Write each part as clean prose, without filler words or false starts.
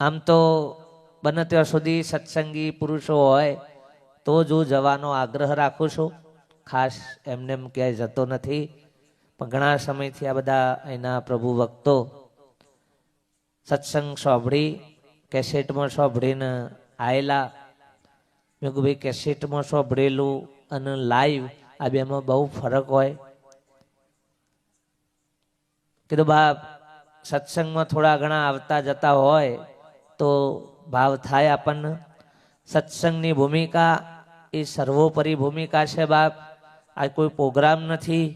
આમ તો બને ત્યાં સુધી સત્સંગી પુરુષો હોય તો જ હું જવાનો આગ્રહ રાખું છું, ખાસ એમને એમ ક્યાંય જતો નથી. પણ ઘણા સમયથી આ બધા એના પ્રભુ ભક્તો સત્સંગ સાંભળી કેસેટમાં સાંભળીને આવેલા. મેં કહ્યું ભાઈ કેસેટમાં સાંભળેલું અને લાઈવ આ બેમાં બહુ ફરક હોય. કીધું બાપ સત્સંગમાં થોડા ઘણા આવતા જતા હોય તો ભાવ થાય આપણને. સત્સંગની ભૂમિકા એ સર્વોપરી ભૂમિકા છે બાપ. આ કોઈ પ્રોગ્રામ નથી,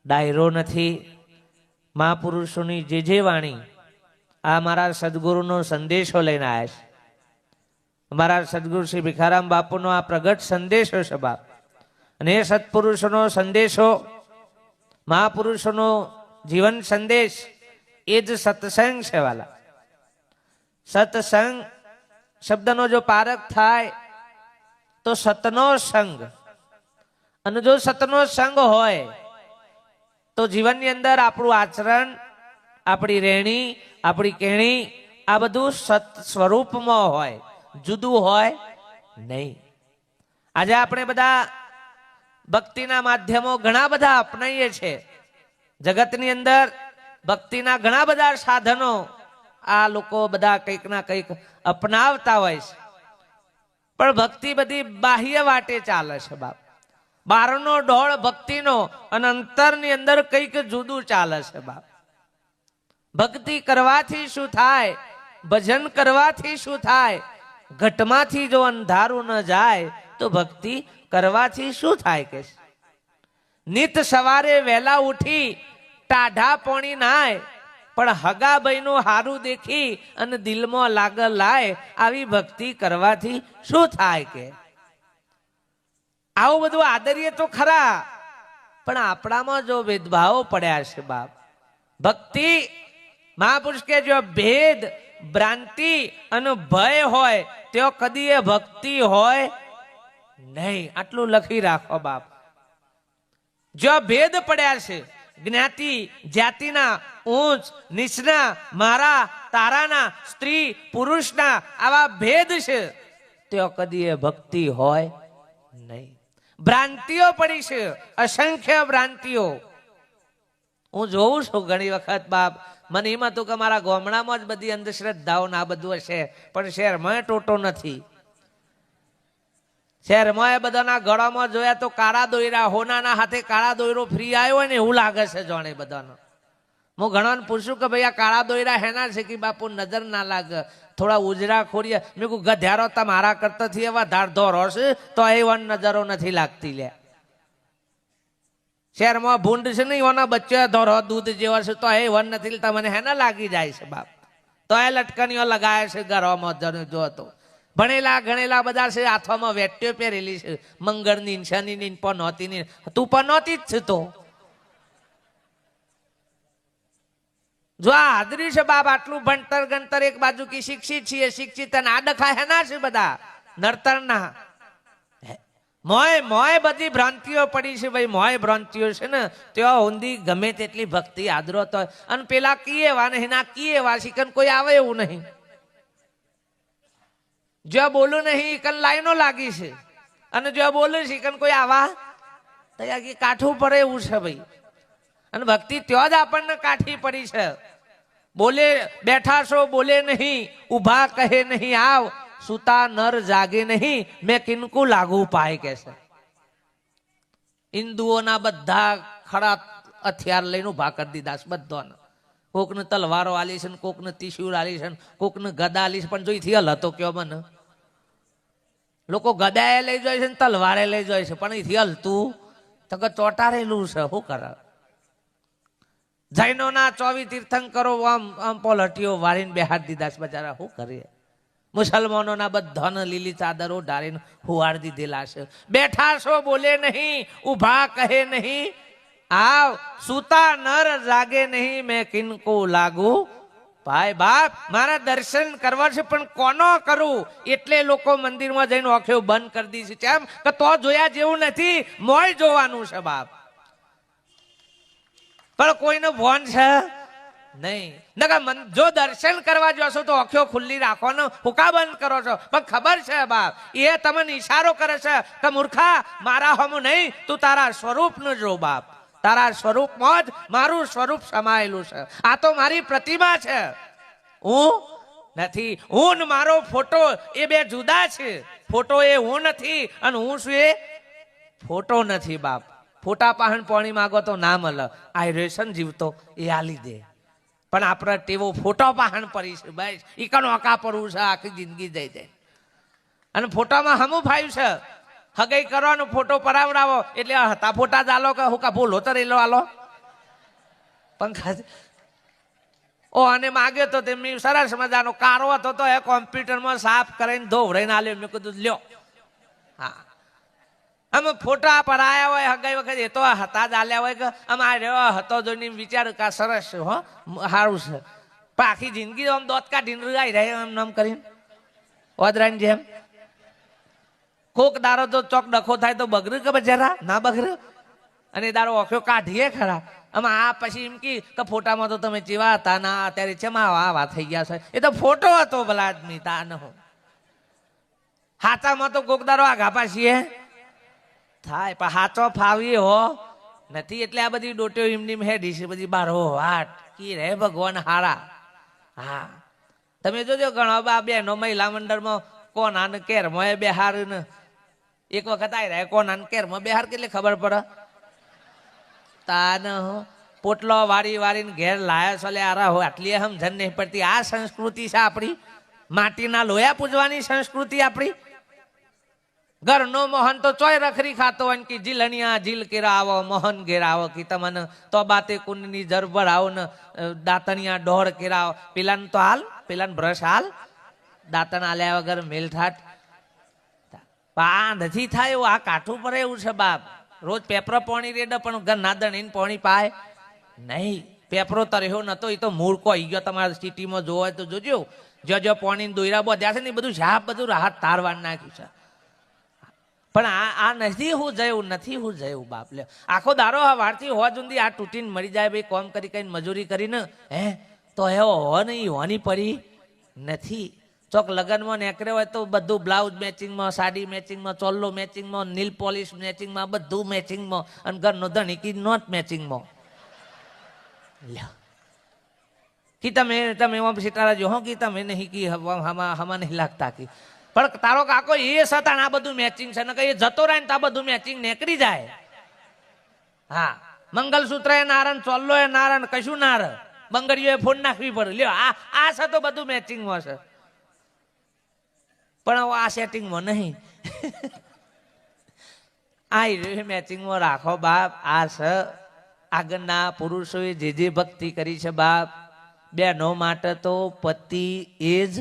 ડાયરો નથી. મહાપુરુષોની જે વાણી આ મારા સદગુરુનો સંદેશો લઈને આવ્યા છે. અમારા સદગુરુ શ્રી ભીખારામ બાપુનો આ પ્રગટ સંદેશો છે બાપ. અને એ સત્પુરુષોનો સંદેશો, મહાપુરુષોનો જીવન સંદેશ એ જ સત્સંગ છે વાલા. સત્સંગ શબ્દનો જો પારખ થાય તો સતનો સંગ, અને જો સતનો સંગ હોય તો જીવનની અંદર આપણું આચરણ, આપણી રહેણી, આપણી કહેણી આ બધું સત સ્વરૂપમાં હોય, જુદું હોય નહીં. આજે આપણે બધા ભક્તિના માધ્યમો ઘણા બધા અપનાવીએ છીએ. જગતની અંદર ભક્તિના ઘણા બધા સાધનો આ લોકો બધા કંઈક ના કંઈક અપનાવતા હોય છે. પણ ભક્તિ બધી બાહ્ય વાટે ચાલે છે બાપ. બહારનો ઢોળ ભક્તિનો અને અંતરની અંદર કંઈક જુદું ચાલે છે બાપ. ભક્તિ કરવાથી શું થાય, ભજન કરવાથી શું થાય, ઘટમાંથી જો અંધારું ન જાય તો ભક્તિ કરવાથી શું થાય કે નિત સવારે વહેલા ઉઠી ટાઢા પોણી નાય, પણ હગાભાઈનું હારું દેખી અને દિલમાં લાગલ લાય, આવી ભક્તિ કરવાથી શું થાય કે. આવું બધું આદરીએ તો ખરા, પણ આપણામાં જો ભેદભાવો પડ્યા છે બાપ. ભક્તિ મહાપુરુષ કે જો ભેદ, ભ્રાંતિ અને ભય હોય તો કદી એ ભક્તિ હોય નહીં. આટલું લખી રાખો બાપ. જો ભેદ પડ્યા છે જ્ઞાતિ જાતિના, ઊંચ નીચના, મારા તારાના, સ્ત્રી પુરુષના, આવા ભેદ છે તો કદી એ ભક્તિ હોય નહીં. ભ્રાંતિઓ પડી છે, અસંખ્ય ભ્રાંતિઓ. હું જોઉં છું ઘણી વખત બાપ. મને એમ હતું કે મારા ગામડામાં જ બધી અંધશ્રદ્ધાઓ ના બધું હશે, પણ શહેરમાં ટોટો નથી. શહેરમાં એ બધાના ગળામાં જોયા તો કાળા દોયરા, હોનાના હાથે કાળા દોયરો ફ્રી આવ્યો હોય ને એવું લાગે છે જાણે બધાનો. હું ઘણાને પૂછું કે ભાઈ આ કાળા દોયરા હેના છે કે બાપુ નજર ના લાગે, થોડા ઉજરા ખોરીએ. મેં કહું ગધ્યારો તમારા કરતાથી એવા ધારધોર હશે તો એ વન નજરો નથી લાગતી લે. શહેરમાં ભૂંડ છે ને એવાના બચ્ચા ધોરો દૂધ જેવા છે તો એ વન નથી લેતા, મને હેના લાગી જાય છે બાપ. તો એ લટકણીઓ લગાવે છે ઘરમાં જો તો. ભણેલા ગણેલા બધા છે, હાથમાં વેટ્યો પહેરેલી છે, મંગળની, શનિની, પનોતીની. તું પનોતી જ છે તો જો આ હાજરી છે બાપ. આટલું ભણતર ગણતર એક બાજુ કે શિક્ષિત છીએ, શિક્ષિત અને આ ડખા હેના છે બધા નડતરના. મોય બધી ભ્રાંતિઓ પડી છે ભાઈ. મોય ભ્રાંતિઓ છે ને ત્યાં ઊંધી ગમે તેટલી ભક્તિ આદરો તો. અને પેલા કિયેવા ને એના કિયેવા શીખન કોઈ આવે એવું નહીં. જો બોલું નહીં કન લાઈનો લાગી છે, અને જો બોલું શીખન કોઈ આવા તો કાઠું પડે એવું છે ભાઈ. અને ભક્તિ ત્યાં જ આપણને કાઠી પડી છે. બોલે બેઠા છો બોલે નહીં, ઉભા કહે નહીં આવ, સુતા નર જાગે નહીં, મેં કિનકુ લાગુ પાય કે છે. હિન્દુઓના બધા ખડા હથિયાર લઈને ઉભા કરી દીધા છે બધાને. કોકને તલવારો આલી છે, કોકને ત્રિશૂળ આલી છે, કોકને ગદા આલી છે. પણ જોઈથી હલ હતો કયો મને. લોકો ગદાએ લઈ જાય છે ને તલવારે લઈ જાય છે, પણ અહીંથી હલતું તો કે ચોટારેલું છે. શું કરે? જૈનોના 24 તીર્થંકરો આમ પોલટીઓ વાળીને બેહાડ દીધા છે બજારા. શું કરીએ? મુસલમાનોના બધાને લીલી ચાદરો ઢાળીને હુવાડી દીધેલા છે. બેઠા છો બોલે નહીં, ઉભા કહે નહીં આવ, સુતા નર જાગે નહીં, મેં કિનકો લાગુ ભાઈ. બાપ મારા દર્શન કરવા છે પણ કોનો કરું? એટલે લોકો મંદિરમાં જઈને આંખો બંધ કરી દી છે. કેમ કે તો જોયા જેવું નથી, મોય જોવાનું છે બાપ. પણ કોઈને ભોન છે નહીં. જો દર્શન કરવા જશો તો આંખો ખુલ્લી રાખવાનો હુકા બંધ કરો છો, પણ ખબર છે બાપ એ તમને ઈશારો કરે છે કે મૂર્ખા મારા હમું નહીં, તું તારા સ્વરૂપનું જો બાપ. તારા સ્વરૂપમાં જ મારું સ્વરૂપ સમાયેલું છે. આ તો મારી પ્રતિમા છે, હું નથી. હું ને મારો ફોટો એ બે જુદા છે. ફોટો એ હું નથી અને હું છું એ ફોટો નથી બાપ. ફોટા પાહણ પાણી માગો તો ના મળે. આ રેશન જીવતો એ આલી દે, પણ આપણે ટેવો ફોટો પાહણ પડી છે ભાઈ. ઈકણ ઓકા પડવું છે આખી જિંદગી જઈ જાય. અને ફોટામાં હમું ફાયું છે હગઈ કરવાનો ફોટો પરાવડાવો એટલે હતા ફોટા ચાલો કે હું કા ભૂલો તો રેલો આલો પંખા. ઓ અને માગ્યો તો તેમની સરસ મજાનો કારો હતો તો એ કોમ્પ્યુટરમાં સાફ કરીને ધોવરાઈને આલ્યો. મેં કીધું લ્યો. હા અમે ફોટા પરાયા હોય હગાઈ વખત એ તો હતા જ આલ્યા હોય કે આમ આ રહ્યો હતો જોઈને વિચાર કા સરસ છે હો સારું છે, પણ આખી જિંદગી આમ દોત કાઢીને રૂગાઈ રહે એમ નામ કરીને ઓદરાની જેમ. કોક દારો તો ચોક ડખો થાય તો બગડ્યું કે બજારા ના બગડ્યું, અને દારો ઓખ્યો કાઢીએ ખરા. આમાં આ પછી એમ કે ફોટામાં તો તમે ચેવા હતા ના અત્યારે ચેમાં આવા થઈ ગયા છે. એ તો ફોટો હતો ભલા આદમી તા ન હો. હાચામાં તો કોક દારો આગા પાછીએ થાય, પણ હાચો ફાવી હો નથી. એટલે આ બધી ડોટીઓ એમની હેડી છે બધી બારો વાટ કી રે ભગવાન હારા. હા તમે જોજો ઘણા બા બેનો મહિલા મંડળમાં કોના ને કેરમાં બેહાર ને એક વખત આવી રહ્યા કોના ને કેરમાં બેહાર કેટલી ખબર પડે. તાન પોટલો વારી વારીને ઘેર લાયા સોલે આરા હોય આટલી સમજણ નહીં પડતી. આ સંસ્કૃતિ છે આપણી, માટીના લોયા પૂજવાની સંસ્કૃતિ આપણી. ઘરનો મોહન તો ચોય રખરી ખાતો હોય કે જીલણિયા જીલ કેરા આવો મોહન ઘેર આવો કે તમને તો બાતે કુંડની જરબર આવો ને દાંતણિયા ડોળ કેરા આવો. પેલાને તો હાલ પેલાને બ્રશ હાલ દાંતણ આલ્યા વગર મેલ ઠાટ. આ નથી થાય એવું, આ કાઠું પડે એવું છે બાપ. રોજ પેપરો પોણી રેડે પણ ઘરના દણીને પોણી પાય નહીં. પેપરો તર્યો નતો એ તો મૂળ કોઈ ગયો. તમારા સિટીમાં જોવો હોય તો જોજો, જો પોણી દોયરા બધ્યા છે ને બધું સાપ બધું રાહત તારવા નાખ્યું છે. પણ આ નથી હું જયું નથી હું જયું બાપ. લે આખો દારો વારથી હોવા સુધી આ તૂટીને મરી જાય ભાઈ. કોમ કરી કઈ મજૂરી કરીને હે તો એવો હો નહીં હોની પડી નથી. ચોક લગ્નમાં નીકળ્યો હોય તો બધું બ્લાઉઝ મેચિંગમાં, સાડી મેચિંગમાં, ચોલ્લો મેચિંગમાં, નીલ પોલિશ મેચિંગમાં, બધું મેચિંગમાં, અને ઘરનો ધણી કી નોટ મેચિંગમાં. કી તમે સિતારા જો હો કી તમે નહીં કી હમા નહીં લાગતા કી. પણ તારો કાકો એ સતાણ આ બધું મેચિંગ છે ને કઈ જતો રહે ને તો આ બધું મેચિંગ નીકળી જાય. હા મંગલસૂત્ર એ નારણ, ચોલ્લો એ નારણ, કશું નાર બંગડીઓ ફોન નાખવી પડે. લ્યો આ છે તો બધું મેચિંગમાં છે, પણ આ સેટિંગમાં નહીં. આ મેચિંગમાં રાખો બાપ. આ છે આગળના પુરુષોએ જે ભક્તિ કરી છે બાપ. બેનો માટે તો પતિ એ જ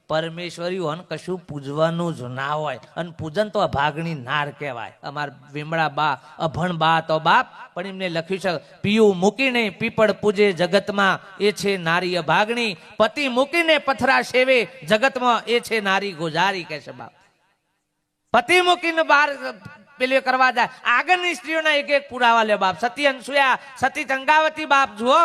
પરમેશ્વરી હોય, કશું પૂજવાનું જ ના હોય. અને પૂજન તો અભાગણી નાર કહેવાય. અમારા વિમળા બા અભણ બા તો બાપ, પણ એમને લખ્યું છે પીયું મૂકીને પીપળ પૂજે જગતમાં એ છે નારી અભાગણી, પતિ મૂકીને પથરા સેવે જગતમાં એ છે નારી ગોજારી કે છે બાપ. પતિ મૂકીને બહાર પેલે કરવા જાય. આગળની સ્ત્રીઓના એક એક પુરાવા લે બાપ. સતી અનસુયા, સતી ચંગાવતી બાપ જુઓ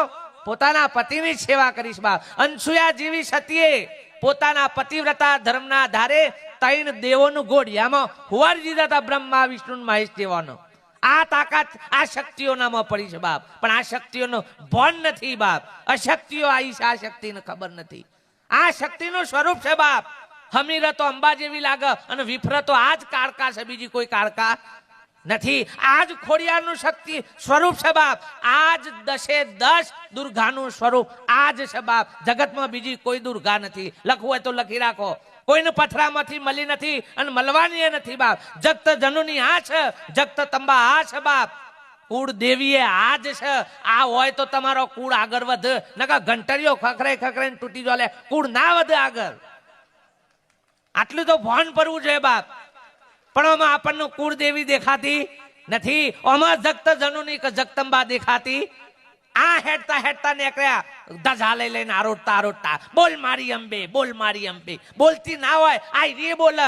પોતાના પતિની સેવા કરીશ બાપ. અનસુયા જેવી સતીએ પોતાના પતિવ્રતા ધર્મના આધારે 3 દેવોનું ઘોડિયામાં હુવાડી દીધા હતા, બ્રહ્મા વિષ્ણુ મહેશ દેવાનો. આ તાકાત આ શક્તિઓનામાં પડી છે બાપ. પણ આ શક્તિઓનો ભણ નથી બાપ. અશક્તિઓ આવી છે, આ શક્તિને ખબર નથી. આ શક્તિનું સ્વરૂપ છે બાપ. હમીર તો અંબા જેવી લાગે અને વિફર તો આ જ કાળકા છે, બીજી કોઈ કાળકા નથી. આજ ખોડિયારનું શક્તિ સ્વરૂપ છે બાપ. આજ 10 દુર્ગાનું સ્વરૂપ આજ છે બાપ. જગતમાં બીજી કોઈ દુર્ગા નથી. લખવું હોય તો લખી રાખો. કોઈને પથરામાંથી મળી નથી અને મળવાની નથી બાપ. જગત જનુની આ છે, જગત તંબા આ છે બાપ. કુળ દેવીએ આ જ છે. આ હોય તો તમારો કુળ આગળ વધે, નકા ઘંટરીઓ ખખરાઈ તૂટી જોલે કુળ ના વધે આગળ. આટલું તો ભાન પડવું જોઈએ બાપ. પણ આમાં આપણને કુળ દેવી દેખાતી નથી. આમાં જગત જનુની કે જગતંબા દેખાતી. આ હેડતા નીકળ્યા ધજા લઈને આરોટતા બોલ મારી અંબે, બોલ મારી અંબે. બોલતી ના હોય આ રે બોલ,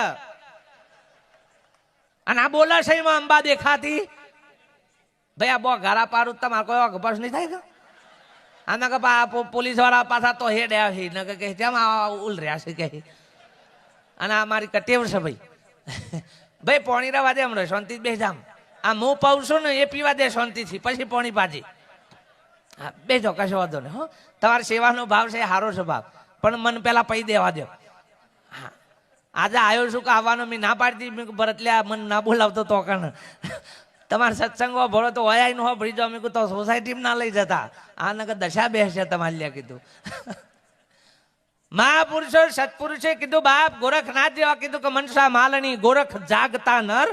અને આ બોલે છે એમાં અંબા દેખાતી. ભાઈ આ બો ઘરા પારું તમારે કોઈ અગભસ નહીં થાય. આના કે પોલીસ વાળા પાછા તો હેડ આવ્યા છે કે જેમ ઉલ રહ્યા છે કે અને આ મારી કટેવ છે ભાઈ ભાઈ પોણી રવા દે હમણાં શાંતિ બે જામ આ હું પાઉં છું ને એ પીવા દે શાંતિથી પછી પોણી પાજી હા બેજો કશો વાંધો ને હો તમારા સેવાનો ભાવ છે સારો છે ભાવ પણ મને પેલા પૈ દેવા દો હા આજે આવ્યો છું કે આવવાનો મેં ના પાડતી મેં ભરતલ્યા મને ના બોલાવતો તો કણ તમારા સત્સંગો ભરો તો હોય ન હો ભરી જાઓ મેં તો સોસાયટીમાં ના લઈ જતા આ નકર દશા બેસશે તમારે લ્યા કીધું મહાપુરુષો સત્પુરુષે કીધું બાપ ગોરખનાથ જેવા કીધું કે મનસા માલણી ગોરખ જાગતા નર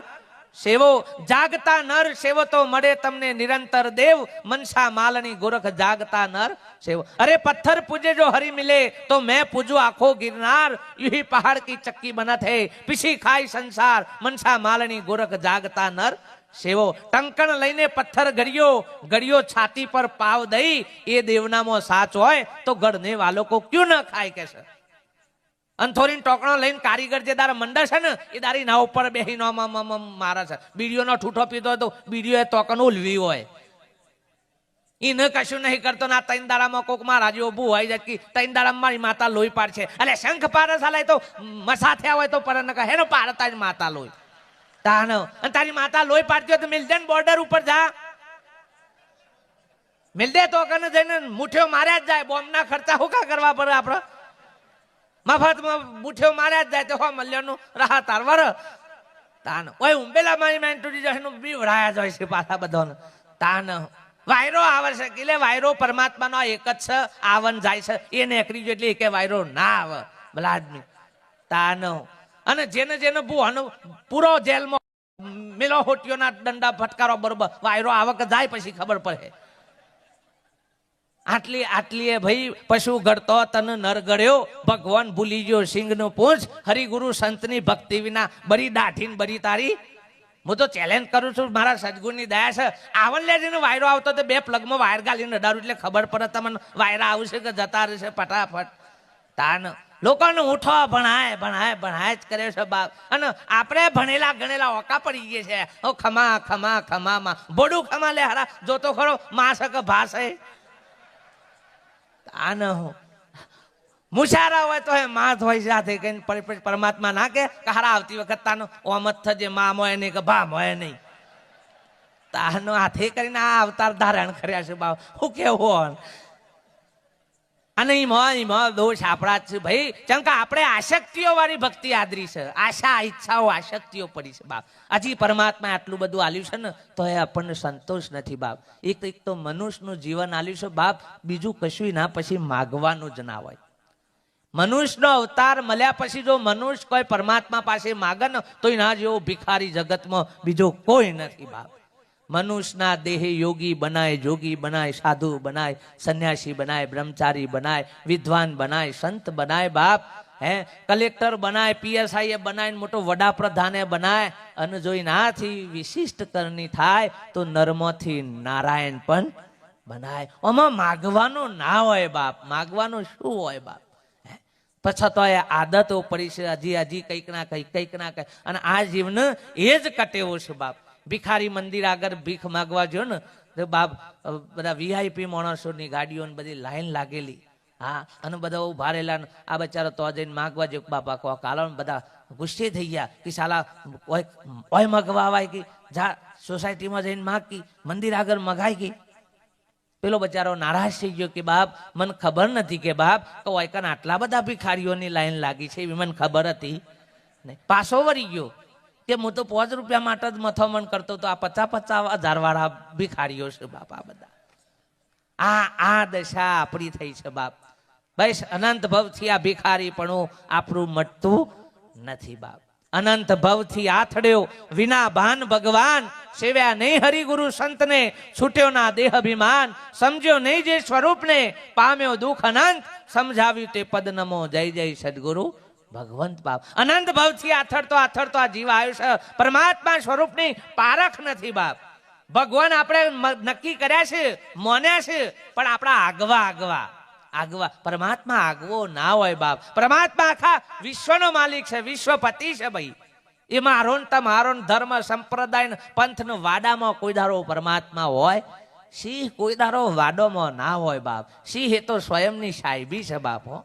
સેવો જાગતા નર સેવો તો મળે તમને નિરંતર દેવ મનસા માલણી ગોરખ જાગતા નર સેવો અરે પથ્થર પૂજે જો હરી મિલે તો मैं पूजू आखो गिरनार यही पहाड़ की चक्की बना थे पीछी खाई संसार मनसा मालनी गोरख जागता नर सेवो टंकण लईने पत्थर गड़ियो गड़ियो छाती पर पाव दई ये देवनामो साच होय तो गढ़ने वालों को क्यों न खाए कैसे अंथोरीन टोकणो लईने कारीगर जे दार मंडळ छे ने ए दारी ना ઉપર બેહીનો મારા છે બીડીઓનો ઠૂઠો પીતો તો બીડીઓ એ તોકન ઉલવી હોય ઈને કશું નહીં કરતો ના ત્રણ દાડામાં કોક મારા જેવો ભૂ આવી જાય કે ત્રણ દાડામાં મારી માતા લોહી પાડશે અલે શંખ પારસ આલે તો મસા થયા હોય તો પર ન કહે હેનો પાડતા જ માતા લોહી તાનો અને તારી માતા લોહી પાડતી હોય તો મિલ દે બોર્ડર ઉપર જા મિલ દે તો કને જઈને મુઠ્ઠીઓ માર્યા જ જાય બોમ્બ ના ખર્ચા હું કા કરવા પડે આપણે મફતમાં મુઠ્ઠીઓ માર્યા જ જાય તો હો મલ્યોનું રાહ તારવર તાનો ઓય ઉંબેલા મારી મેન્ટુડી જઈને બીવરાયા જાય છે પાછા બધાને તાનો વાયરો આવે છે એટલે વાયરો પરમાત્માનો એક જ છે આવન જાય છે એ નેકરી જો એટલે કે વાયરો ના આવે ભલા આદમી તાનો અને જેને જેને ભૂવાનો પૂરો જેલમાં મેલો હોટીઓના દંડા ફટકારો બરોબર વાયરો આવક જાય પછી ખબર પડે આટલી આટલી એ ભાઈ પશુ ગળતો તન નર ગળ્યો ભગવાન ભૂલી ગયો સિંહ નું પૂંછ હરિગુરુ સંતની ભક્તિ વિના બરી દાઢીન બરી તારી હું તો ચેલેન્જ કરું છું મારા સદગુરુની દયા છે આવન લેજીને વાયરો આવતો તો બે પ્લગમાં વાયર ગાલીને અડાડું એટલે ખબર પડે તમને વાયરા આવશે કે જતા રહેશે ફટાફટ તાન લોકોને ઉઠો ભણાય ભણાય ભણાય જ કરે છે બાપ અને આપણે ભણેલા ગણેલા ઓકા પડી ગયે છે ઓ ખમા ખમા ખમામાં બોડું ખમા લે હારા જોતો ખરો માસ કે ભાષે તાન મુશારા હોય તો હે માથ હોય સાથે કઈ પરમાત્મા ના કે હારા આવતી વખત તાનો ઓમત થજે મા મોય નહીં કે ભા મોય નહીં તાનો હાથે કરીને આ અવતાર ધારણ કર્યા છે બાપ હું કેવું અને એમાં દોષ આપણા જ છે ભાઈ કેમ કે આપણે આસક્તિઓ વાળી ભક્તિ આદરી છે આશા ઈચ્છાઓ આસક્તિઓ પડી છે બાપ હજી પરમાત્મા આટલું બધું આલ્યું છે ને તો એ આપણને સંતોષ નથી બાપ એક તો મનુષ્યનું જીવન આલ્યું છે બાપ બીજું કશું ના પછી માગવાનું જ ના હોય મનુષ્યનો અવતાર મળ્યા પછી જો મનુષ્ય કોઈ પરમાત્મા પાસે માગે ને તો ના જેવો ભિખારી જગતમાં બીજો કોઈ નથી બાપ મનુષ્યના દેહે યોગી બનાય જોગી બનાય સાધુ બનાય સન્યાસી બનાય બ્રહ્મચારી બનાય વિદ્વાન બનાય સંત બનાય બાપ હે કલેક્ટર બનાય પીએસઆઈ બનાય મોટો વડાપ્રધાને બનાય અને જો નાથી વિશિષ્ટ કરની થાય તો નર્મથી નારાયણ પણ બનાય આમાં માગવાનું ના હોય બાપ માગવાનું શું હોય બાપ પછી તો એ આદતો પડી છે હજી કંઈક ના કંઈક અને આ જીવન એ જ કટેવો છે બાપ ભિખારી મંદિર આગળ ભીખ માગવા જો ને તો બાપ બધા વીઆઈપી માણસોની ગાડીઓ બધી લાઈન લાગેલી હા અને બધા ઉભા રહેલા આ બચારો તો જઈને માગવા જો બાપા કો કાલો બધા ગુસ્સે થઈ ગયા કે સાલા ઓય મગવા આવાય કે જા સોસાયટીમાં જઈને માગ કી મંદિર આગળ મગાય કે પેલો બચારો નારાજ થઈ ગયો કે બાપ મને ખબર નથી કે બાપ તો ઓયકન આટલા બધા ભિખારીઓની લાઈન લાગી છે એવી મને ખબર હતી નહીં પાછો વળી ગયો કે હું તો 5 રૂપિયા માટે જ મથામણ કરતો તો આ 50,000 વાળા ભિખારીઓ છે બાપ આ બધા આ દશા આપણી થઈ છે બાપ બસ અનંત ભવથી આ ભિખારી પણ આપણું મટતું નથી બાપ અનંત ભવથી આથડ્યો વિના ભાન ભગવાન સેવ્યા નહીં હરિગુરુ સંતને છૂટ્યો ના દેહ અભિમાન સમજ્યો નહીં જે સ્વરૂપને પામ્યો દુઃખ અનંત સમજાવ્યું તે પદ નમો જય જય સદગુરુ ભગવંત બાપ અનંત ભવથી આથડતો આ જીવ આવ્યો છે પરમાત્મા સ્વરૂપની પારખ નથી બાપ ભગવાન આપણે નક્કી કર્યા છે મોન્યા છે પણ આપણા આગવા પરમાત્મા આગવો ના હોય બાપ પરમાત્મા આખા વિશ્વનો માલિક છે વિશ્વપતિ છે ભાઈ એમાં તમારો ધર્મ સંપ્રદાય પંથ નો વાડામાં કોઈ ધારો પરમાત્મા હોય સિંહ કોઈ દારો વાડોમાં ના હોય બાપ. સિંહ એ તો સ્વયંની સાહેબી છે બાપ. હો,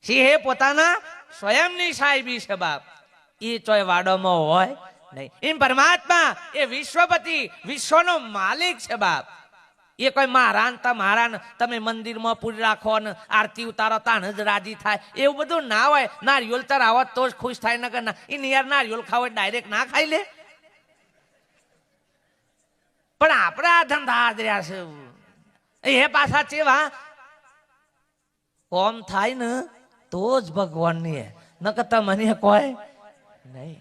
સિંહ એ પોતાના સ્વયંની સાહેબી છે બાપ. એ ચોય વાડોમાં હોય નહીં. એમ પરમાત્મા એ વિશ્વપતિ, વિશ્વનો માલિક છે બાપ. એ કોઈ મારા ને તમારા તમે મંદિરમાં પૂરી રાખો ને આરતી ઉતારો તાણ જ રાજી થાય એવું બધું ના હોય. નારિયોલ ચરાવો તો જ ખુશ થાય. નકર ના એ યાર નારિયોલ ખાવો ડાયરેક્ટ ના ખાઈ લે. પણ આપણે આ ધંધા રહ્યા છે એ પાછા ચેવા કોમ થાય ને તો જ ભગવાનની નકર તમને કોઈ નહીં.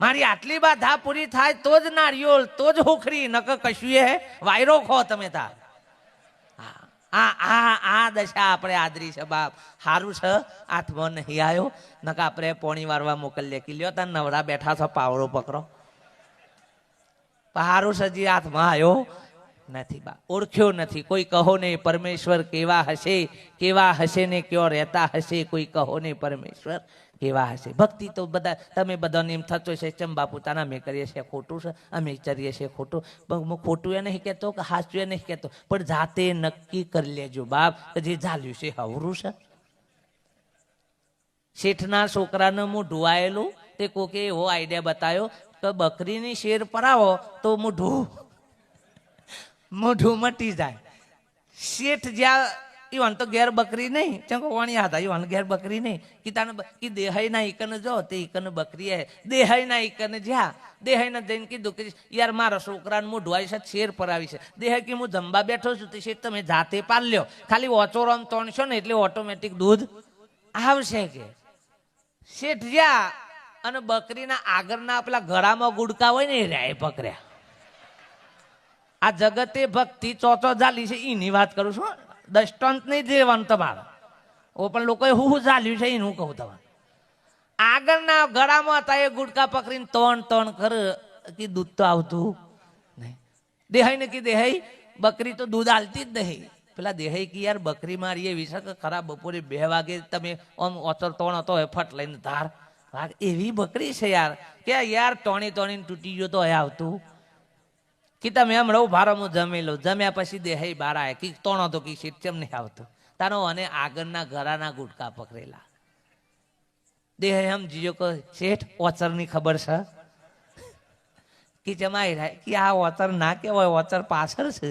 મારી આટલી બાધા પૂરી થાય તો જ નારિયોલ, તો જ હોખરી, નકર કશું એ વાયરો ખો તમે તાર. આ દશા આપણે આદરી છે બાપ. સારું છે હાથમાં નહીં આવ્યો, નકર આપણે પોણી વારવા મોકલીએ કે લ્યો તાર નવરા બેઠા છો પાવડો પકડો. હારું સજી હાથમાં આવ્યો નથી બા, ઓળખ્યો નથી. કોઈ કહો ને પરમેશ્વર કેવા હશે ને ક્યો રહેતા હશે. કોઈ કહો ને પરમેશ્વર કેવા હશે. ભક્તિ તો બધા તમે બધાને એમ થતો છે ચમ બાપુ તાના અમે કરીએ છીએ ખોટું છે, અમે કરીએ છીએ ખોટું. હું ખોટું એ નહીં કહેતો કે હાચું એ નહીં કહેતો, પણ જાતે નક્કી કરી લેજો બાપ કે જે ઝાલ્યું છે હવરું છે. શેઠના છોકરાને હું ઢુવાયેલું તે કોકે એવો આઈડિયા બતાવ્યો કે બકરીની શેર પરાવો તો મોઢું મટી જાય. શેઠ જ્યાં ઈવન તો ઘેર બકરી નહીં, ચંકો વાણી હતા ઈવન ઘેર બકરી નહીં. કીતાને કી દેહાઈ ના ઈકન જો તે ઈકન બકરી હે. દેહાઈ ના ઈકન જ્યાં દેહાઈ ના જઈને કીધું કે યાર મારા છોકરાને હું ઢુવાઈ છે શેર પરાવી છે. દેહાઈ કે હું જમવા બેઠો છું તે શેઠ તમે જાતે પાલ્યો, ખાલી ઓચોરમ તોણશો ને એટલે ઓટોમેટિક દૂધ આવશે કે. શેઠ જ્યાં અને બકરીના આગળના પેલા ગળામાં ગુડકા હોય ને એ રહ્યા પકડ્યા. આ જગતે ભક્તિ ચોચો ઝાલી છે એની વાત કરું છું, દષ્ટાંત નહીં દેવાનું તમારે. ઓ પણ લોકોએ હું ઝાલ્યું છે એનું કહું તમારે. આગળના ગળામાં હતા એ ગુડકા પકડીને તોણ કર કે દૂધ તો આવતું નહીં. દેહાઈ ને કી દેહાઈ બકરી તો દૂધ આલતી જ નહીં. પેલા દેહાઈ કે યાર બકરી મારી એવી છે કે ખરા બપોરે 2 વાગે તમે આમ ઓચર તોણ હતો એ ફટ લઈને ધાર એવી બકરી છે યાર કે યાર તોણી તૂટી ગયો તો એ આવતું કે તમે એમ રહું ભારો હું જમી લઉં. જમ્યા પછી દેહાઈ બાર આવે કે તોણો તો કે શેઠ કેમ નહીં આવતો તારો અને આગળના ઘરાના ગુટકા પકડેલા. દેહાઈ એમ જીજો કે શેઠ ઓચરની ખબર છે કે જમાઈ રહ્યા કે આ ઓચર ના કહેવાય, ઓચર પાછળ છે.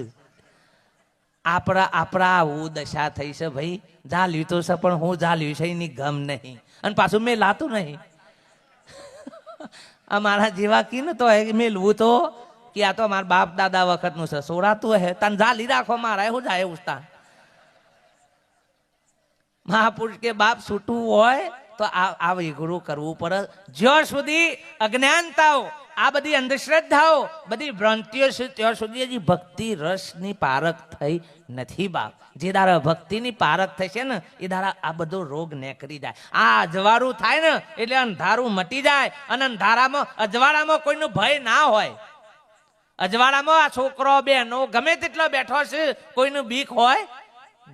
આપણા આવું દશા થઈ છે ભાઈ. ઝાલ્યું તો છે પણ હું ઝાલ્યું છે એની ગમ નહીં અને પાછું મેં લાતું નહીં. અમારા જેવા કી ને તો મેલવું તો કે આ તો મારા બાપ દાદા વખતનું છે, સોરાતું હે તને ઝાલી રાખો મારા એવું જાય ઉસ્તા. મહાપુરુષ કે બાપ છૂટવું હોય તો આ વિઘરું કરવું પડે. જ્યાં સુધી અજ્ઞાનતાઓ, આ બધી અંધશ્રદ્ધાઓ, બધી ભ્રાંતિઓ છે ત્યાં સુધી હજી ભક્તિ રસની પારખ થઈ નથી બાપ. જે દારા ભક્તિની પારખ થશે ને એ દારા આ બધો રોગ નીકળી જાય. આ અજવાળું થાય ને એટલે અંધારું મટી જાય. અને અંધારામાં અજવાળામાં કોઈનો ભય ના હોય. અજવાળામાં આ છોકરો બહેનો ગમે તેટલો બેઠો છે કોઈનું બીક હોય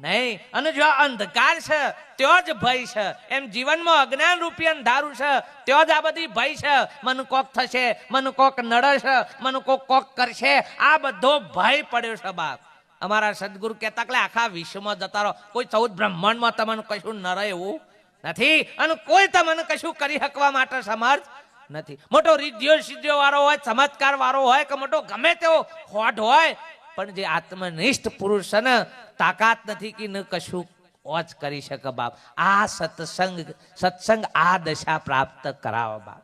નહીં. અને જો અંધકાર છે ત્યાં જ ભય છે. એમ જીવનમાં અજ્ઞાન રૂપી અંધારું છે ત્યાં જ આ બધી ભય છે. મને કોક થશે, મને કોક નડશે, મને કોક કરશે, આ બધો ભય પડ્યો છે બાપ. અમારા સદગુરુ કહેતા કે આખા વિશ્વમાં જતા રહો, કોઈ 14 બ્રહ્માંડમાં તમને કશું ન રહે એવું નથી અને કોઈ તમને કશું કરી શકવા માટે સમર્થ નથી. મોટો રીધ્યો સિદ્ધિઓ વાળો હોય, ચમત્કાર વાળો હોય કે મોટો ગમે તેવો હોઠ હોય, પણ જે આત્મનિષ્ઠ પુરુષ છે ને તાકાત નથી કે ન કશું ઓચ કરી શકે બાપ. આ સત્સંગ આ દશા પ્રાપ્ત કરાવે બાપ.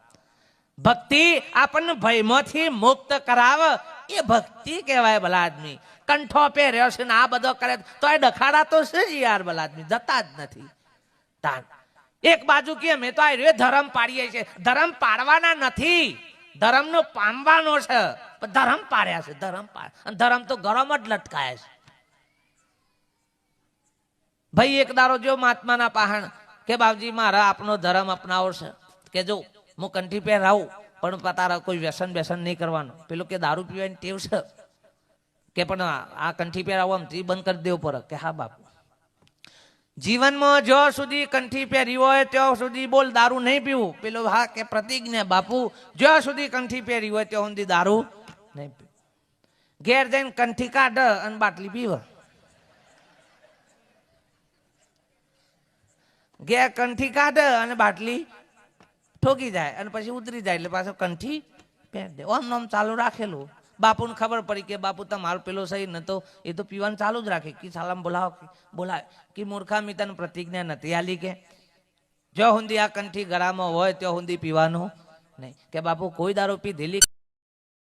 ભક્તિ આપણને ભયમાંથી મુક્ત કરાવે એ ભક્તિ કહેવાય. ભલા આદમી કંઠો પહેર્યો છે ને આ બધો કરે તો એ ડખાડા તો છે જ યાર. ભલા આદમી જતા જ નથી. તાન એક બાજુ કે અમે તો આ ધર્મ પાડીએ છીએ. ધર્મ પાડવાના નથી, ધર્મનો પામવાનો છે. ધર્મ પાડ્યા છે, ધર્મ તો ગરમ જ લટકાયા છે. ભાઈ એક દારો જો મહાત્માના પાહણ કે બાપજી મારા આપનો ધર્મ અપનાવો છે કે જો હું કંઠી પહેરાવું પણ તારા કોઈ વ્યસન નહીં કરવાનું. પેલું કે દારૂ પીવાની ટેવ છે કે પણ આ કંઠી પહેરાવો આમ બંધ કરી દેવું પડે કે હા બાપુ. જીવનમાં જો સુધી કંઠી પહેરી હોય ત્યાં સુધી બોલ દારૂ નહીં પીવું. પેલો હા કે પ્રતિજ્ઞા બાપુ જ્યાં સુધી કંઠી પહેરી હોય ત્યાં સુધી દારૂ નહીં પીવું. ઘેર જઈને કંઠી કાઢે અને બાટલી પીવે. ઘેર કંઠી કાઢે અને બાટલી ઠોકી જાય અને પછી ઉતરી જાય એટલે પાછો કંઠી પહેર દે. ઓમ આમ ચાલુ રાખેલું. બાપુને ખબર પડી કે બાપુ તમારો પેલો સહી નતો, એ તો પીવાનું ચાલુ જ રાખે. કે સાલામ બોલાવે કે મૂર્ખા મિતાને પ્રતિજ્ઞા નથી આલી કે જો સુધી આ કંઠી ગળામાં હોય ત્યાં સુધી પીવાનું નહીં. કે બાપુ કોઈ દારૂ પીધેલી